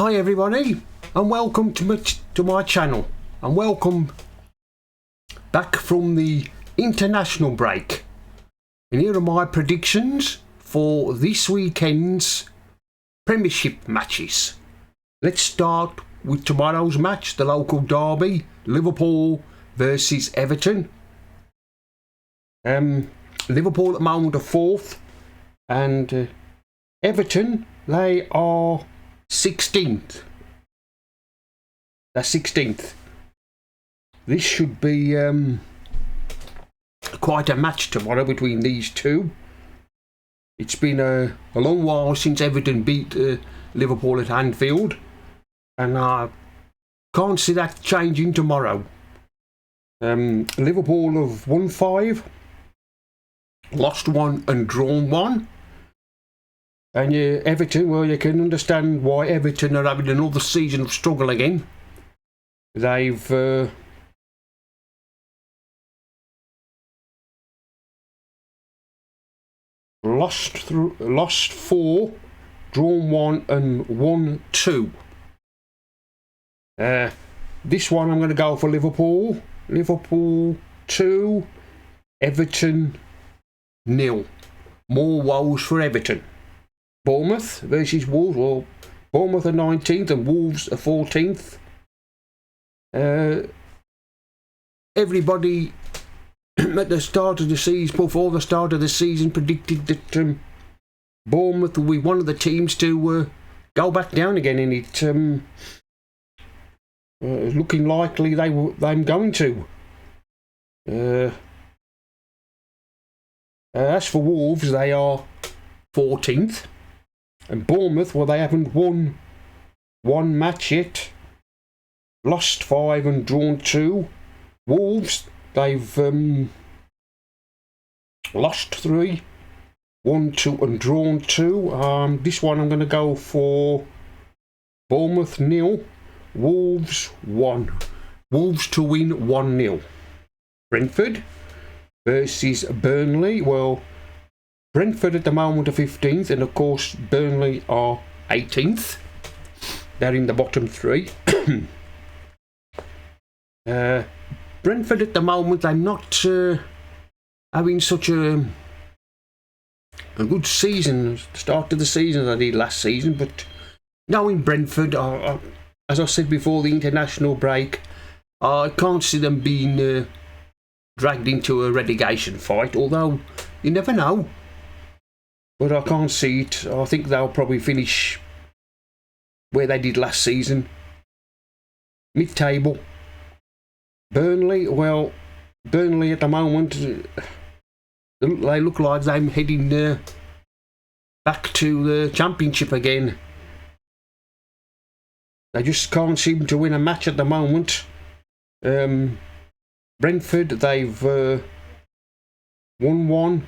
Hi everybody, and welcome to my channel, and welcome back from the international break. And here are my predictions for this weekend's Premiership matches. Let's start with tomorrow's match, the local derby, Liverpool versus Everton. Liverpool at the moment are 4th, and Everton, they are 16th. That's 16th. This should be quite a match tomorrow between these two. It's been a long while since Everton beat Liverpool at Anfield, and I can't see that changing tomorrow. Liverpool have won 5, lost 1 and drawn 1. And Everton, well, you can understand why Everton are having another season of struggle again. They've lost 4, drawn 1 and won 2. This one I'm going to go for Liverpool. Liverpool 2, Everton 0. More woes for Everton. Bournemouth versus Wolves. Well, Bournemouth are 19th and Wolves are 14th. Everybody at the start of the season, before the start of the season, predicted that Bournemouth will be one of the teams to go back down again, and it looking likely they're going to. As for Wolves, they are 14th. And Bournemouth, well, they haven't won one match yet. Lost 5 and drawn 2. Wolves, they've lost 3, won 2 and drawn 2. This one I'm going to go for Bournemouth 0, Wolves 1. Wolves to win 1-0. Brentford versus Burnley. Well, Brentford at the moment are 15th, and of course Burnley are 18th. They're in the bottom 3. Brentford at the moment, I'm not having such a good season, start of the season as I did last season, but knowing Brentford, as I said before the international break, I can't see them being dragged into a relegation fight, although you never know. But I can't see it. I think they'll probably finish where they did last season. Mid-table. Burnley, well, Burnley at the moment, they look like they're heading back to the Championship again. They just can't seem to win a match at the moment. Brentford, they've won 1.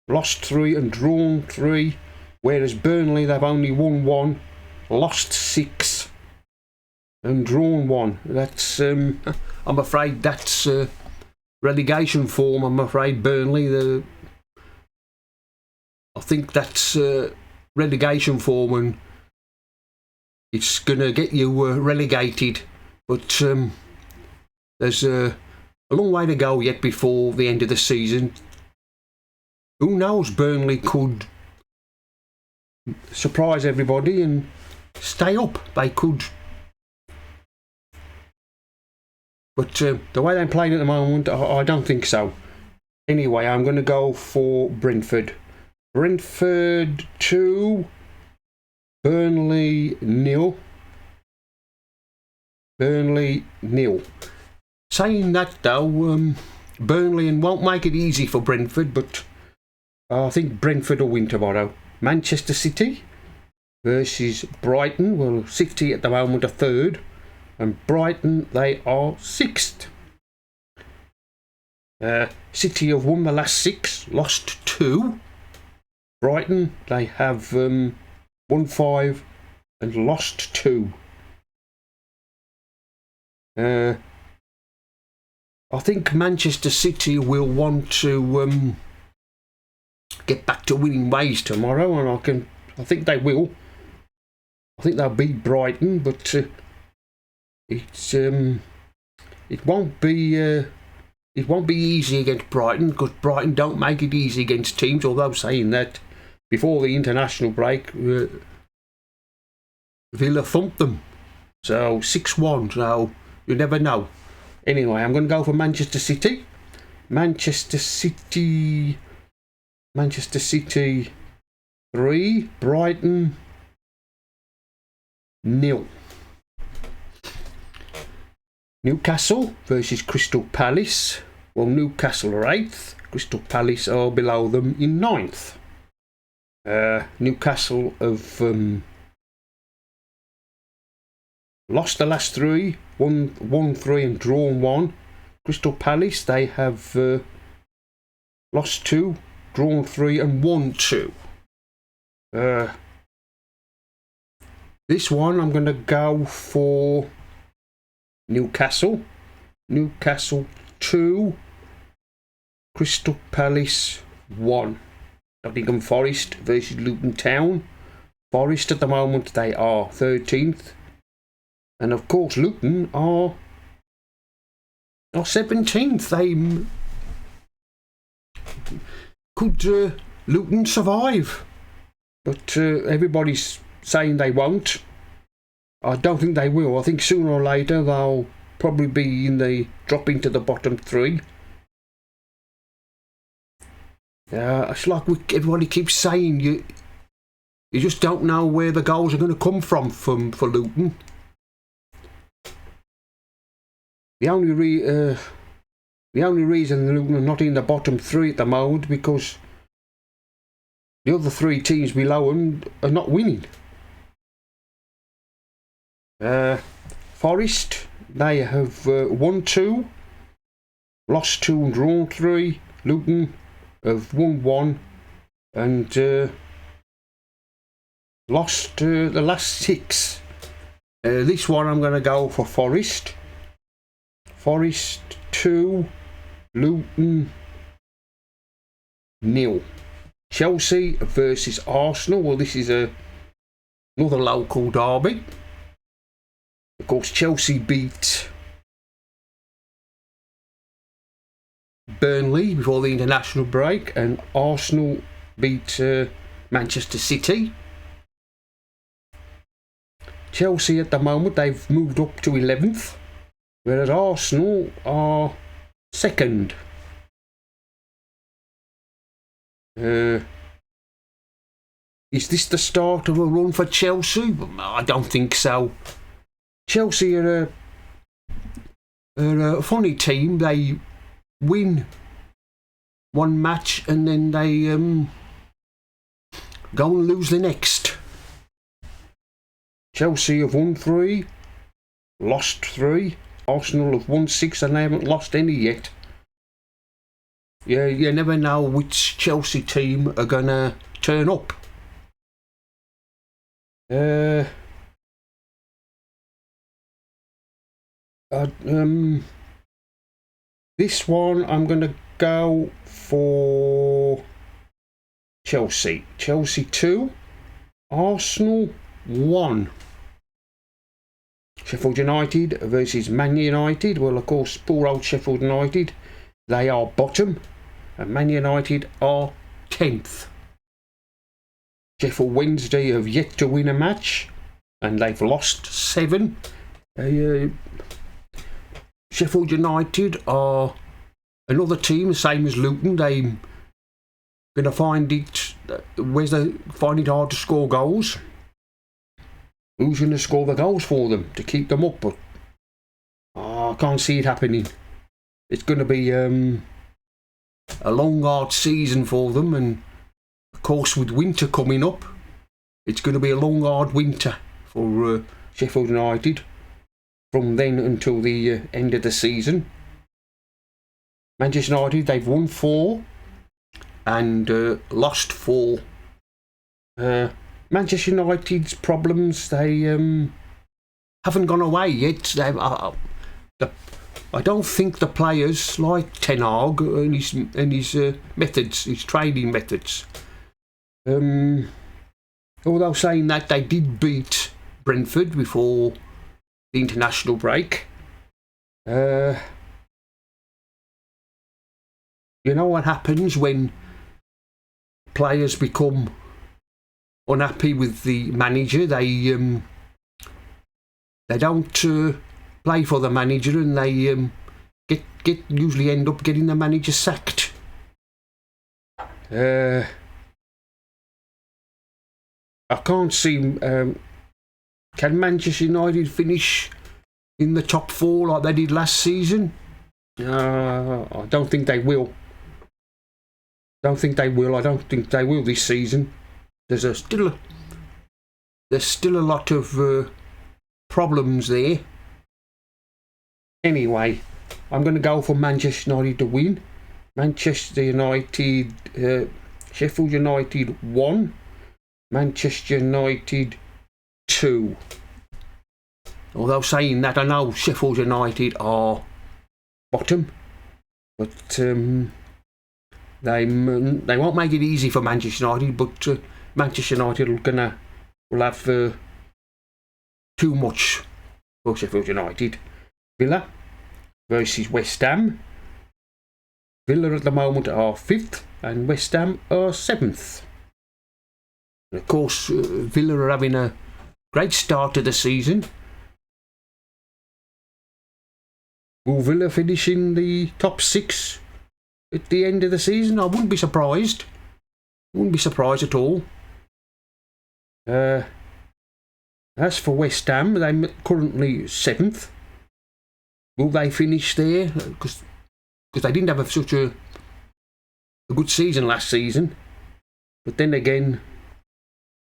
Lost 3 and drawn 3, whereas Burnley, they've only won 1, lost 6 and drawn 1. That's I'm afraid that's relegation form. I'm afraid Burnley, I think that's relegation form, and it's gonna get you relegated. But there's a long way to go yet before the end of the season. Who knows, Burnley could surprise everybody and stay up. They could. But the way they're playing at the moment, I don't think so. Anyway, I'm going to go for Brentford. Brentford 2, Burnley 0. Burnley 0. Saying that though, Burnley won't make it easy for Brentford, but I think Brentford will win tomorrow. Manchester City versus Brighton. Well, City at the moment are 3rd, and Brighton, they are 6th. City have won the last 6, lost 2. Brighton, they have won 5 and lost 2. I think Manchester City will want to get back to winning ways tomorrow, and I think they will. I think they'll beat Brighton, but it won't be easy against Brighton, because Brighton don't make it easy against teams. Although saying that, before the international break, Villa thumped them, so 6-1. So you never know. Anyway, I'm going to go for Manchester City. Manchester City 3, Brighton 0. Newcastle versus Crystal Palace. Well, Newcastle are 8th. Crystal Palace are below them in 9th. Newcastle have lost the last 3, won 3 and drawn 1. Crystal Palace, they have lost 2, drawn 3 and won 2. This one I'm going to go for Newcastle. Newcastle 2, Crystal Palace 1. Nottingham Forest versus Luton Town. Forest at the moment, they are 13th. And of course Luton are 17th. They could Luton survive? But everybody's saying they won't. I don't think they will. I think sooner or later they'll probably be drop into the bottom 3. It's like everybody keeps saying, you just don't know where the goals are going to come from for Luton. The only reason Luton are not in the bottom 3 at the moment, because the other 3 teams below them are not winning. Forest, they have won 2, lost 2 and drawn 3. Luton have won 1 and lost the last 6. This one I'm going to go for Forest. Forest 2, Luton 0. Chelsea versus Arsenal. Well, this is another local derby. Of course, Chelsea beat Burnley before the international break, and Arsenal beat Manchester City. Chelsea at the moment, they've moved up to 11th, whereas Arsenal are 2nd. Is this the start of a run for Chelsea? I don't think so. Chelsea are a funny team. They win one match and then they go and lose the next. Chelsea have won 3, lost 3. Arsenal have won 6 and they haven't lost any yet. Yeah, you never know which Chelsea team are gonna turn up. This one I'm gonna go for Chelsea. Chelsea 2, Arsenal 1. Sheffield United versus Man United. Well, of course, poor old Sheffield United, they are bottom, and Man United are 10th. Sheffield Wednesday have yet to win a match, and they've lost 7. Sheffield United are another team, the same as Luton. They're going to find it hard to score goals. Who's going to score the goals for them to keep them up? But I can't see it happening. It's going to be a long, hard season for them, and of course, with winter coming up, it's going to be a long, hard winter for Sheffield United from then until the end of the season. Manchester United, they've won 4 and lost 4. Manchester United's problems, they haven't gone away yet. I don't think the players like Ten Hag and his methods, his training methods. Although saying that, they did beat Brentford before the international break. You know what happens when players become unhappy with the manager? They don't play for the manager, and they usually end up getting the manager sacked. I can't see. Can Manchester United finish in the top 4 like they did last season? I don't think they will. I don't think they will this season. There's still a lot of problems there. Anyway, I'm going to go for Manchester United to win. Manchester United, Sheffield United 1, Manchester United 2. Although saying that, I know Sheffield United are bottom, but they won't make it easy for Manchester United. But Manchester United will have too much for Sheffield United. Villa versus West Ham. Villa at the moment are 5th and West Ham are 7th. And of course, Villa are having a great start to the season. Will Villa finish in the top 6 at the end of the season? I wouldn't be surprised. Wouldn't be surprised at all. As for West Ham, they're currently 7th. Will they finish there? Because they didn't have such a good season last season. But then again,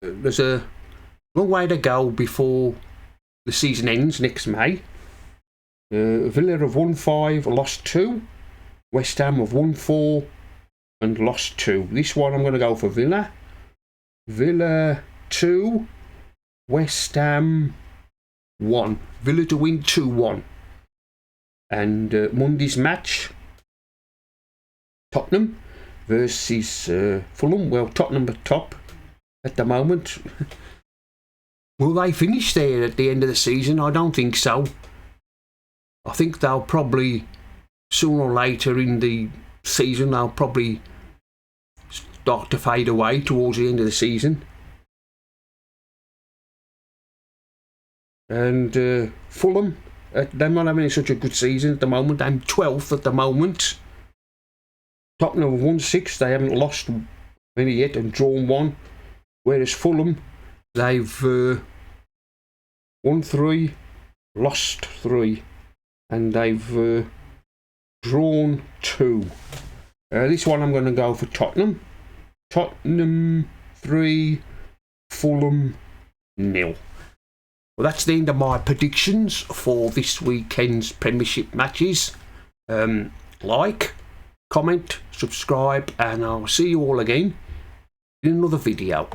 there's a long way to go before the season ends next May. Villa have won 5, lost 2. West Ham have won 4 and lost 2. This one I'm going to go for Villa. Villa 2, West Ham 1. Villa to win 2-1. And Monday's match, Tottenham versus Fulham. Well, Tottenham are top at the moment. Will they finish there at the end of the season? I don't think so. I think they'll probably, sooner or later in the season, they'll probably start to fade away towards the end of the season. And Fulham, they're not having such a good season at the moment. I'm 12th at the moment. Tottenham have won 6. They haven't lost any yet and drawn 1. Whereas Fulham, they've won 3, lost 3. And they've drawn 2. This one I'm going to go for Tottenham. Tottenham 3, Fulham 0. Well, that's the end of my predictions for this weekend's Premiership matches. Like, comment, subscribe, and I'll see you all again in another video.